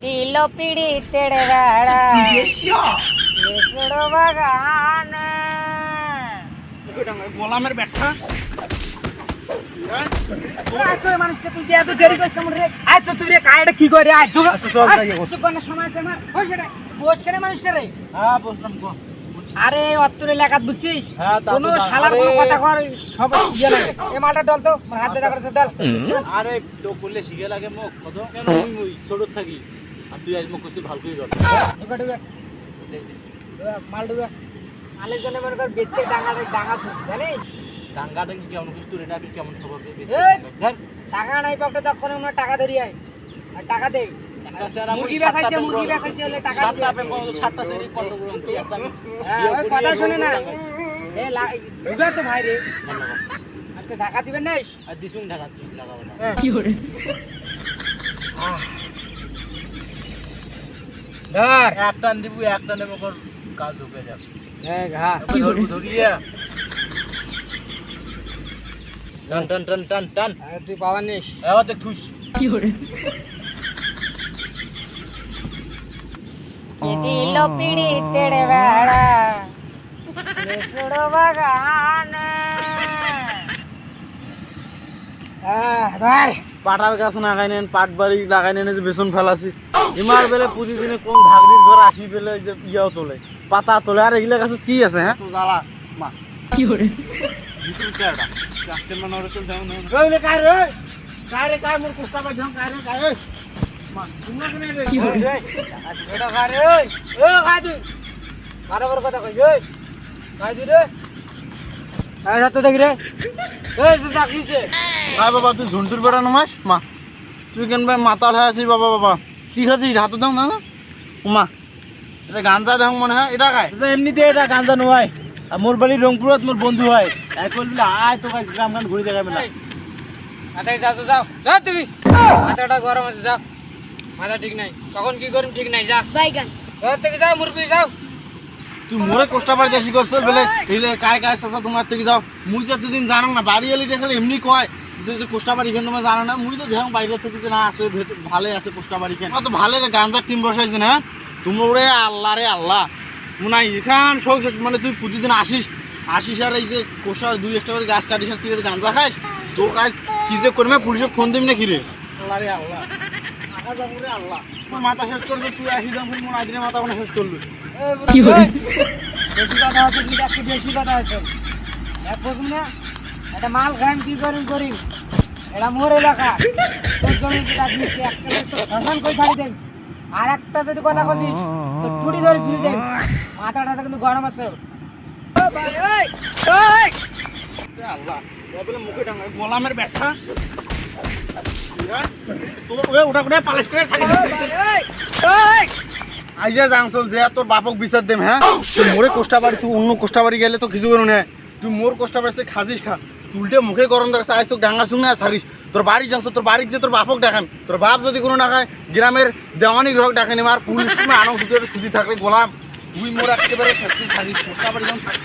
तिलो पिड़ी तेरे वाड़ा येसुड़ो बागान গোলামের ব্যাখ্যা কি করে আরে অত্তরে লেখাত বুঝছিস কোনো শালার কোনো কথা কর সব ইয়ে নাই এ মালটা ডল তো হাত দেখা করে ডল আরে তো করলে শিখে লাগে মুখ কত কেন মুই ছোট থাকি আর তুই আজ মুখ কইছিস ভালো করে কর ঢুকা ঢুকা মাল ঢুকা মালের জন্য মনে কর বেচে ডাঙা শুন জানিস ডাঙ্গাটা কি কেমন কইছিস তুই এটা কেমন খবর ধর টাকা নাই পাবটা তখন আমরা টাকা ধরি আই আর টাকা দেই মুরগি বেচাইছে হলে টাকা দিয়ে সাতটা সেরি কত করুন তুই একটা ওই কথা শুনে না এ বুঝা তো ভাই রে আচ্ছা টাকা দিবেন না আর দিছুন ঢাকা তুই লাগাবো না কি করে ধর একটা দিব একটা নেব কর কাজ হবে যা হ্যাঁ ঘা কি করে ধরিয়া টান টান টান টান টান তুই পাওয়ার নিস এবার দেখ থুস কি করে দিলো পিড়ি তেড়ে বেড়া লেসুড়ো বাগান ধর পাটার গাছ লাগাই নেন পাট বাড়ি লাগাই নেন যে বেসন ফেলাছি ইমার বেলে প্রতিদিনে কোন ধাগরির ঘর আসি বেলে যে ইয়াও তোলে পাতা তোলে আর এগুলা গাছ কি আছে হ্যাঁ তো জ্বালা মা কি করে ভিতর কেডা আজকে মনে হচ্ছে যেমন ওই কাই রে কাই মোর কুস্তা বাই ঢং কাই রে কাই মা তুমি কেন রে কি করে এটা কাই রে ও কাই তুই বরাবর কথা কই ওই কাই রে আয় হাত দেখ রে এই তো চাকরিছে আয় বাবা তুই ঝুন্টুর বেড়া নমাস মা তুই কেন ভাই মাতাল হয়ে আছিস বাবা বাবা কি খাচ্ছিস হাত দাও না না মা এটা গাঞ্জা দেখ মনে হয় এটা খায় এমনিতে এটা গাঞ্জা নয় আর মোর বাড়ি রংপুরত মোর বন্ধু হয় এখন বলে আয় তো গাছ গ্রাম গান ঘুরে দেখাবে না মাথায় যাও তো যাও যাও তুমি মাথাটা গরম আছে যাও মাথা ঠিক নাই কখন কি করিম ঠিক নাই যা বাইগান ঘর থেকে যাও মুরগি যাও তুই মোরে কোষ্টা বাড়ি আসি করছিস বলে এইলে কায় কায় চাচা তোমার থেকে যাও মুই তো দুদিন জানো না বাড়ি এলি দেখালে এমনি কয় যে কোষ্টা বাড়ি কেন তোমার জানো না মুই তো দেখো বাইরে থেকে যে না আছে ভালো আছে কোষ্টা বাড়ি কেন তো ভালো রে গাঞ্জার টিম বসাইছে না তোমরা আল্লাহ রে আল্লাহ মনে হয় এখান সব মানে তুই প্রতিদিন আসিস আর এই যে কোষার দুই একটা করে গাছ কাটিস আর তুই গাঞ্জা খাস তোর কাজ কি যে করবে পুলিশে ফোন দিবি না কিরে আল্লাহ রে আল্লাহ আল্লাহ মাথা শেষ করবে তুই আসি যখন মনে আদিনে মাথা কোনো শেষ করলো কি করে বেশি কথা হচ্ছে কি একটু বেশি কথা হচ্ছে এক বুঝুন না এটা মাল খাইম কি করিম এটা মোর এলাকা তোর জমি দিচ্ছি একটা শাসন করে ছাড়ি দেন আর একটা যদি কথা বলিস তো টুটি ধরে ছুঁড়ে দেন মাথাটা কিন্তু গরম আছে আল্লাহ বলে মুখে ডাঙা গোলামের ব্যাখ্যা ওটা করে পালিশ করে থাকি আইজা জাংসল যে তোর বাপক বিচার দেম হ্যাঁ তুই মোরে কোষ্টা বাড়ি তুই অন্য কোষ্টা বাড়ি গেলে তো কিছু করুন হ্যাঁ তুই মোর কোষ্টা বাড়িতে খাসিস খা তুলটে মুখে গরম দেখাস আজ তোকে ডাঙ্গা শুনে আজ থাকিস তোর বাড়ি জাংস তোর বাড়ির যে তোর বাপক দেখান তোর বাপ যদি কোনো না খায় গ্রামের দেওয়ানি গ্রহক ডাকেন আর পুলিশ আনন্দ সুতি থাকলে গোলাম তুই মোর একেবারে থাকিস কোষ্টা বাড়ি যখন থাকিস